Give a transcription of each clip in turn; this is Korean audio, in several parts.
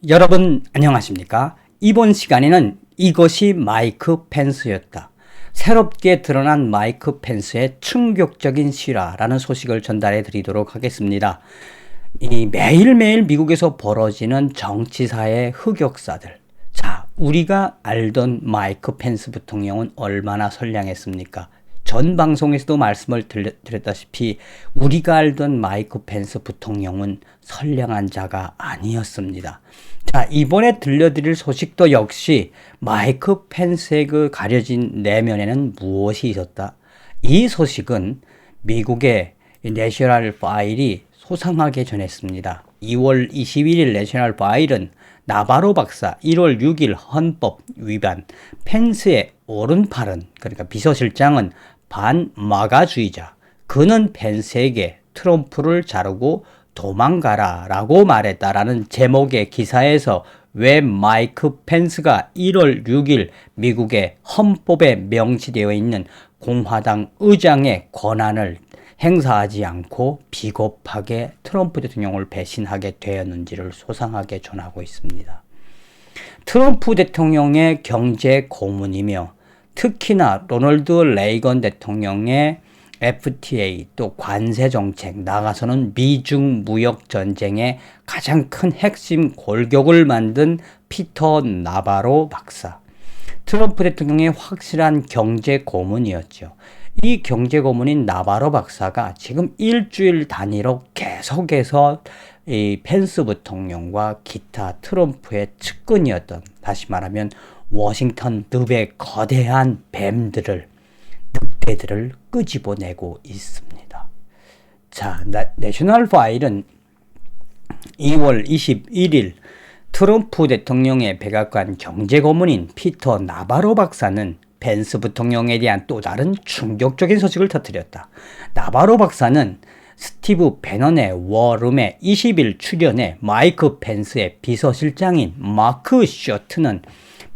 여러분 안녕하십니까? 이번 시간에는 이것이 마이크 펜스였다. 새롭게 드러난 마이크 펜스의 충격적인 실화라는 소식을 전달해 드리도록 하겠습니다. 매일매일 미국에서 벌어지는 정치사의 흑역사들. 자, 우리가 알던 마이크 펜스 부통령은 얼마나 선량했습니까? 전 방송에서도 말씀을 드렸다시피 우리가 알던 마이크 펜스 부통령은 선량한 자가 아니었습니다. 자, 이번에 들려드릴 소식도 역시 마이크 펜스의 그 가려진 내면에는 무엇이 있었다? 이 소식은 미국의 내셔널 파일이 소상하게 전했습니다. 2월 21일 내셔널 파일은 나바로 박사 1월 6일 헌법 위반, 펜스의 오른팔은, 그러니까 비서실장은 반마가주의자, 그는 펜스에게 트럼프를 자르고 도망가라 라고 말했다라는 제목의 기사에서 왜 마이크 펜스가 1월 6일 미국의 헌법에 명시되어 있는 공화당 의장의 권한을 행사하지 않고 비겁하게 트럼프 대통령을 배신하게 되었는지를 소상하게 전하고 있습니다. 트럼프 대통령의 경제 고문이며 특히나 로널드 레이건 대통령의 FTA 또 관세 정책, 나아가서는 미중 무역 전쟁의 가장 큰 핵심 골격을 만든 피터 나바로 박사. 트럼프 대통령의 확실한 경제 고문이었죠. 이 경제 고문인 나바로 박사가 지금 일주일 단위로 계속해서 이 펜스 부통령과 기타 트럼프의 측근이었던, 다시 말하면 워싱턴 늪의 거대한 늑대들을 끄집어내고 있습니다. 자, 내셔널 파일은 2월 21일 트럼프 대통령의 백악관 경제고문인 피터 나바로 박사는 펜스 부통령에 대한 또 다른 충격적인 소식을 터뜨렸다. 나바로 박사는 스티브 배넌의 워룸에 20일 출연해 마이크 펜스의 비서실장인 마크 셔트는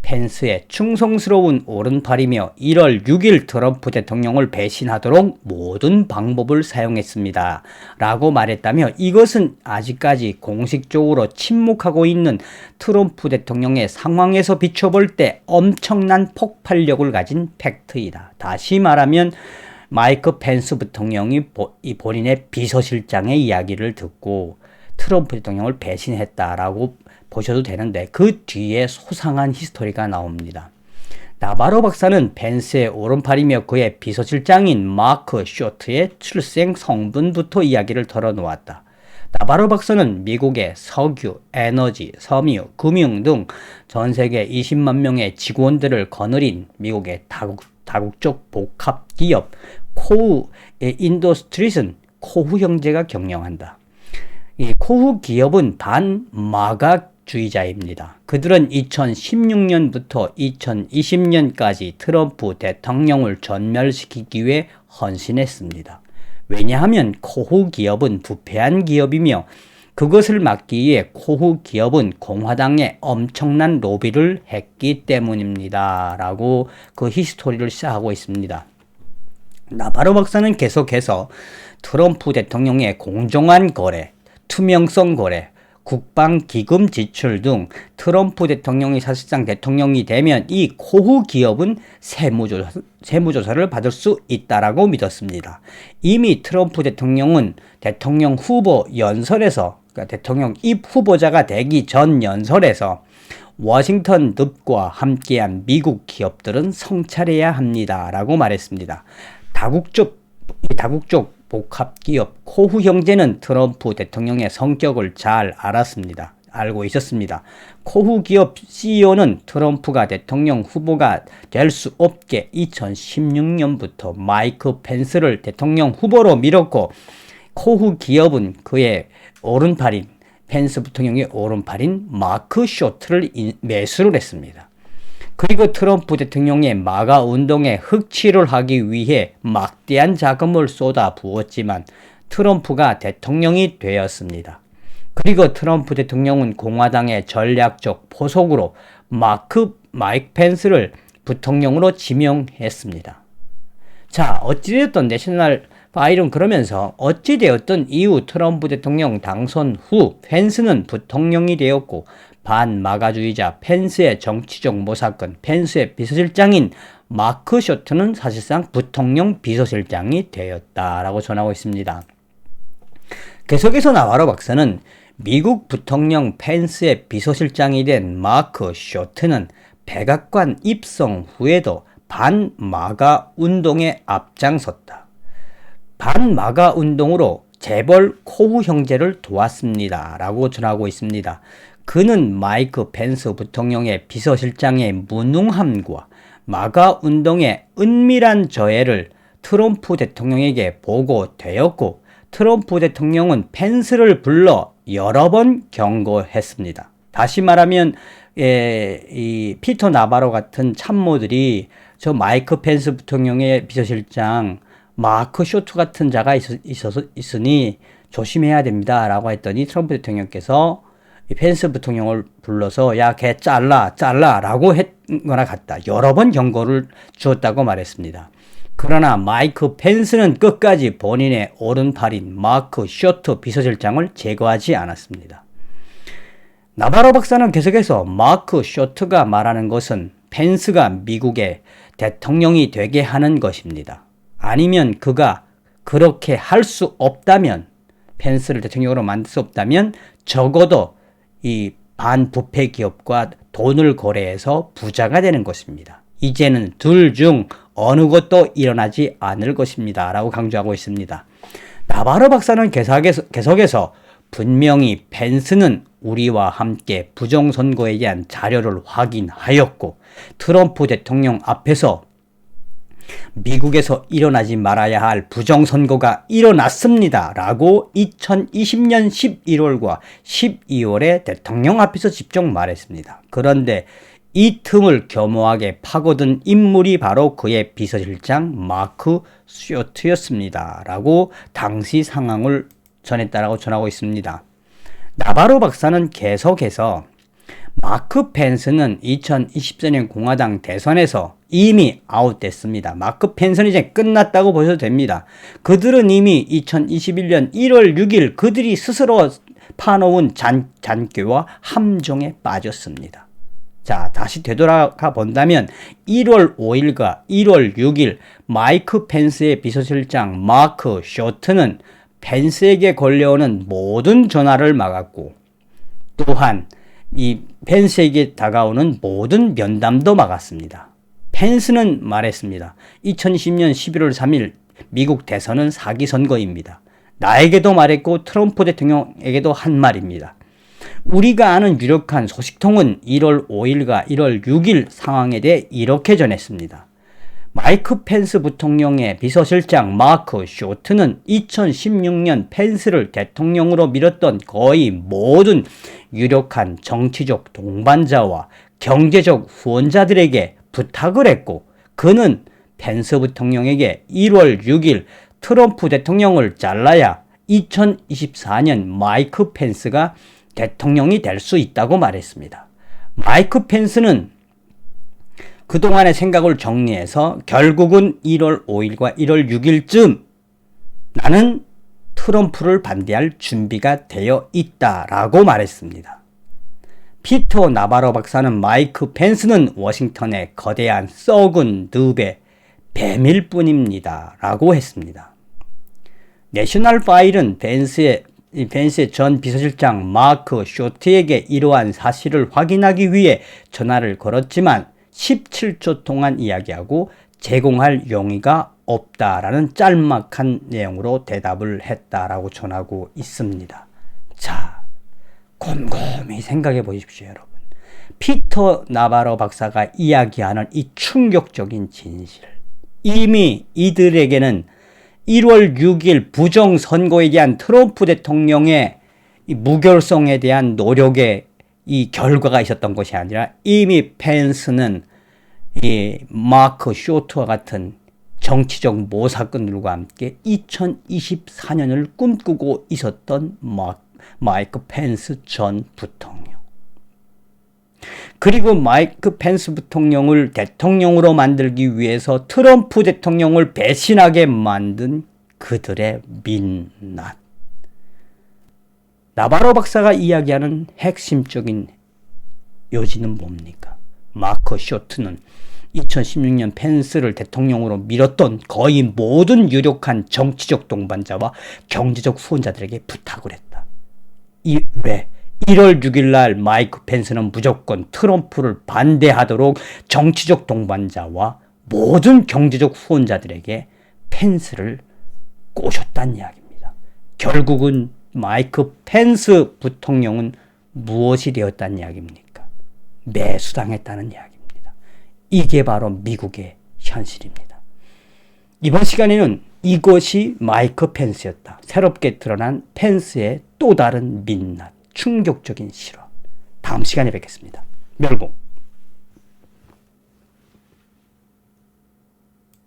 펜스의 충성스러운 오른팔이며 1월 6일 트럼프 대통령을 배신하도록 모든 방법을 사용했습니다 라고 말했다며, 이것은 아직까지 공식적으로 침묵하고 있는 트럼프 대통령의 상황에서 비춰볼 때 엄청난 폭발력을 가진 팩트이다. 다시 말하면 마이크 펜스 부통령이 본인의 비서실장의 이야기를 듣고 트럼프 대통령을 배신했다라고 보셔도 되는데, 그 뒤에 소상한 히스토리가 나옵니다. 나바로 박사는 펜스의 오른팔이며 그의 비서실장인 마크 쇼트의 출생 성분부터 이야기를 털어놓았다. 나바로 박사는 미국의 석유, 에너지, 섬유, 금융 등 전 세계 20만 명의 직원들을 거느린 미국의 다국적 복합기업 코우 인더스트리스는 코후 형제가 경영한다. 이 코후 기업은 반마가주의자입니다. 그들은 2016년부터 2020년까지 트럼프 대통령을 전멸시키기 위해 헌신했습니다. 왜냐하면 코후 기업은 부패한 기업이며 그것을 막기 위해 코후 기업은 공화당에 엄청난 로비를 했기 때문입니다 라고 그 히스토리를 시작하고 있습니다. 나바로 박사는 계속해서 트럼프 대통령의 공정한 거래, 투명성 거래, 국방기금 지출 등 트럼프 대통령이 사실상 대통령이 되면 이 코후 기업은 세무조사를 받을 수 있다라고 믿었습니다. 이미 트럼프 대통령은 대통령 후보 연설에서, 그러니까 대통령 입 후보자가 되기 전 연설에서 워싱턴 늪과 함께한 미국 기업들은 성찰해야 합니다라고 말했습니다. 다국적 복합기업 코후 형제는 트럼프 대통령의 성격을 잘 알고 있었습니다. 코후 기업 CEO는 트럼프가 대통령 후보가 될 수 없게 2016년부터 마이크 펜스를 대통령 후보로 밀었고, 코후 기업은 그의 오른팔인 펜스 부통령의 오른팔인 마크 쇼트를 매수를 했습니다. 그리고 트럼프 대통령의 마가 운동에 흑치를 하기 위해 막대한 자금을 쏟아 부었지만 트럼프가 대통령이 되었습니다. 그리고 트럼프 대통령은 공화당의 전략적 포석으로 마이크 펜스를 부통령으로 지명했습니다. 자, 어찌됐든 내셔널 파일은 그러면서 어찌되었든 이후 트럼프 대통령 당선 후 펜스는 부통령이 되었고 반마가주의자 펜스의 정치적 모사건, 펜스의 비서실장인 마크 쇼트는 사실상 부통령 비서실장이 되었다라고 전하고 있습니다. 계속해서 나바로 박사는 미국 부통령 펜스의 비서실장이 된 마크 쇼트는 백악관 입성 후에도 반마가 운동에 앞장섰다. 반마가 운동으로 재벌 코후 형제를 도왔습니다. 라고 전하고 있습니다. 그는 마이크 펜스 부통령의 비서실장의 무능함과 마가 운동의 은밀한 저해를 트럼프 대통령에게 보고되었고 트럼프 대통령은 펜스를 불러 여러 번 경고했습니다. 다시 말하면 이 피터 나바로 같은 참모들이 저 마이크 펜스 부통령의 비서실장 마크 쇼트 같은 자가 있으니 조심해야 됩니다. 라고 했더니 트럼프 대통령께서 이 펜스 부통령을 불러서 야, 걔 잘라 라고 했거나 같다. 여러 번 경고를 주었다고 말했습니다. 그러나 마이크 펜스는 끝까지 본인의 오른팔인 마크 쇼트 비서실장을 제거하지 않았습니다. 나바로 박사는 계속해서 마크 쇼트가 말하는 것은 펜스가 미국의 대통령이 되게 하는 것입니다. 아니면 그가 그렇게 할 수 없다면, 펜스를 대통령으로 만들 수 없다면 적어도 이 반부패 기업과 돈을 거래해서 부자가 되는 것입니다. 이제는 둘 중 어느 것도 일어나지 않을 것입니다. 라고 강조하고 있습니다. 나바로 박사는 계속해서 분명히 펜스는 우리와 함께 부정선거에 대한 자료를 확인하였고 트럼프 대통령 앞에서 미국에서 일어나지 말아야 할 부정선거가 일어났습니다. 라고 2020년 11월과 12월에 대통령 앞에서 직접 말했습니다. 그런데 이 틈을 겸허하게 파고든 인물이 바로 그의 비서실장 마크 쇼트였습니다. 라고 당시 상황을 전했다라고 전하고 있습니다. 나바로 박사는 계속해서 마크 펜스는 2024년 공화당 대선에서 이미 아웃됐습니다. 마크 펜스는 이제 끝났다고 보셔도 됩니다. 그들은 이미 2021년 1월 6일 그들이 스스로 파놓은 잔꾀와 함정에 빠졌습니다. 자, 다시 되돌아가 본다면 1월 5일과 1월 6일 마이크 펜스의 비서실장 마크 쇼트는 펜스에게 걸려오는 모든 전화를 막았고 또한 이 펜스에게 다가오는 모든 면담도 막았습니다. 펜스는 말했습니다. 2020년 11월 3일 미국 대선은 사기 선거입니다. 나에게도 말했고 트럼프 대통령에게도 한 말입니다. 우리가 아는 유력한 소식통은 1월 5일과 1월 6일 상황에 대해 이렇게 전했습니다. 마이크 펜스 부통령의 비서실장 마크 쇼트는 2016년 펜스를 대통령으로 밀었던 거의 모든 유력한 정치적 동반자와 경제적 후원자들에게 부탁을 했고 그는 펜스 부통령에게 1월 6일 트럼프 대통령을 잘라야 2024년 마이크 펜스가 대통령이 될 수 있다고 말했습니다. 마이크 펜스는 그동안의 생각을 정리해서 결국은 1월 5일과 1월 6일쯤 나는 트럼프를 반대할 준비가 되어 있다라고 말했습니다. 피터 나바로 박사는 마이크 펜스는 워싱턴의 거대한 썩은 늪의 뱀일 뿐입니다. 라고 했습니다. 내셔널 파일은 펜스의 전 비서실장 마크 쇼트에게 이러한 사실을 확인하기 위해 전화를 걸었지만 17초 동안 이야기하고 제공할 용의가 없다라는 짤막한 내용으로 대답을 했다라고 전하고 있습니다. 자, 곰곰이 생각해 보십시오, 여러분. 피터 나바로 박사가 이야기하는 이 충격적인 진실. 이미 이들에게는 1월 6일 부정선거에 대한 트럼프 대통령의 이 무결성에 대한 노력의 이 결과가 있었던 것이 아니라 이미 펜스는 이 마크 쇼트와 같은 정치적 모사꾼들과 함께 2024년을 꿈꾸고 있었던 마이크 펜스 전 부통령. 그리고 마이크 펜스 부통령을 대통령으로 만들기 위해서 트럼프 대통령을 배신하게 만든 그들의 민낯. 나바로 박사가 이야기하는 핵심적인 요지는 뭡니까? 마크 쇼트는 2016년 펜스를 대통령으로 밀었던 거의 모든 유력한 정치적 동반자와 경제적 후원자들에게 부탁을 했다. 왜? 1월 6일 날 마이크 펜스는 무조건 트럼프를 반대하도록 정치적 동반자와 모든 경제적 후원자들에게 펜스를 꼬셨다는 이야기입니다. 결국은 마이크 펜스 부통령은 무엇이 되었다는 이야기입니까? 매수당했다는 이야기입니다. 이게 바로 미국의 현실입니다. 이번 시간에는 이것이 마이크 펜스였다. 새롭게 드러난 펜스의 또 다른 민낯, 충격적인 실화. 다음 시간에 뵙겠습니다. 멸공.